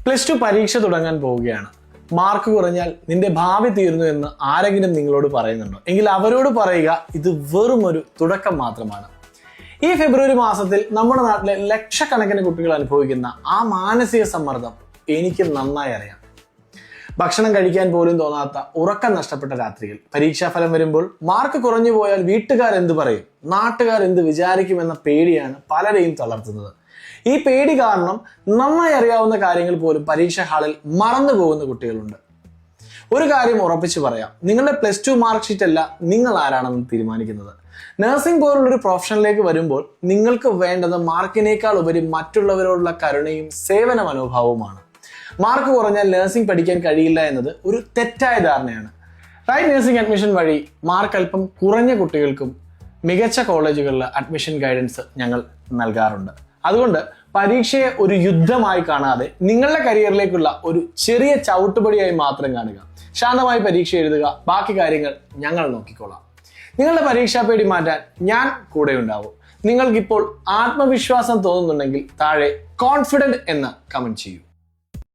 Plus two പരീക്ഷ തുടങ്ങാൻ പോവുകയാണ്. മാർക്ക് കുറഞ്ഞാൽ നിന്റെ ഭാവി തീർന്നു എന്ന് ആരെങ്കിലും നിങ്ങളോട് പറയുന്നുണ്ടോ? എങ്കിൽ അവരോട് പറയുക, ഇത് വെറും ഒരു തുടക്കം മാത്രമാണ്. ഈ ഫെബ്രുവരി മാസത്തിൽ നമ്മുടെ നാട്ടിലെ ലക്ഷക്കണക്കിന് കുട്ടികൾ അനുഭവിക്കുന്ന ആ മാനസിക സമ്മർദ്ദം എനിക്ക് നന്നായി അറിയാം. ഭക്ഷണം കഴിക്കാൻ പോലും തോന്നാത്ത, ഉറക്കം നഷ്ടപ്പെട്ട രാത്രികൾ, പരീക്ഷാഫലം വരുമ്പോൾ മാർക്ക് കുറഞ്ഞു പോയാൽ വീട്ടുകാരെന്ത് പറയും, നാട്ടുകാരെന്ത് വിചാരിക്കുമെന്ന പേടിയാണ് പലരെയും തളർത്തുന്നത്. ഈ പേടി കാരണം നന്നായി അറിയാവുന്ന കാര്യങ്ങൾ പോലും പരീക്ഷാ ഹാളിൽ മറന്നു പോകുന്ന കുട്ടികളുണ്ട്. ഒരു കാര്യം ഉറപ്പിച്ചു പറയാം, നിങ്ങളുടെ പ്ലസ് ടു മാർക്ക് ഷീറ്റ് അല്ല നിങ്ങൾ ആരാണെന്ന് തീരുമാനിക്കുന്നത്. നഴ്സിംഗ് പോലുള്ളൊരു പ്രൊഫഷനിലേക്ക് വരുമ്പോൾ നിങ്ങൾക്ക് വേണ്ടത് മാർക്കിനേക്കാൾ ഉപരി മറ്റുള്ളവരോടുള്ള കരുണയും സേവന മനോഭാവവുമാണ്. മാർക്ക് കുറഞ്ഞാൽ നഴ്സിംഗ് പഠിക്കാൻ കഴിയില്ല എന്നത് ഒരു തെറ്റായ ധാരണയാണ്. റൈറ്റ് നഴ്സിംഗ് അഡ്മിഷൻ വഴി മാർക്ക് അല്പം കുറഞ്ഞ കുട്ടികൾക്കും മികച്ച കോളേജുകളിൽ അഡ്മിഷൻ ഗൈഡൻസ് ഞങ്ങൾ നൽകാറുണ്ട്. അതുകൊണ്ട് പരീക്ഷയെ ഒരു യുദ്ധമായി കാണാതെ നിങ്ങളുടെ കരിയറിലേക്കുള്ള ഒരു ചെറിയ ചവിട്ടുപടിയായി മാത്രം കാണുക. ശാന്തമായി പരീക്ഷ എഴുതുക, ബാക്കി കാര്യങ്ങൾ ഞങ്ങൾ നോക്കിക്കോളാം. നിങ്ങളുടെ പരീക്ഷാ പേടി മാറ്റാൻ ഞാൻ കൂടെ ഉണ്ടാവും. നിങ്ങൾക്കിപ്പോൾ ആത്മവിശ്വാസം തോന്നുന്നുണ്ടെങ്കിൽ താഴെ കോൺഫിഡന്റ് എന്ന് കമന്റ് ചെയ്യൂ.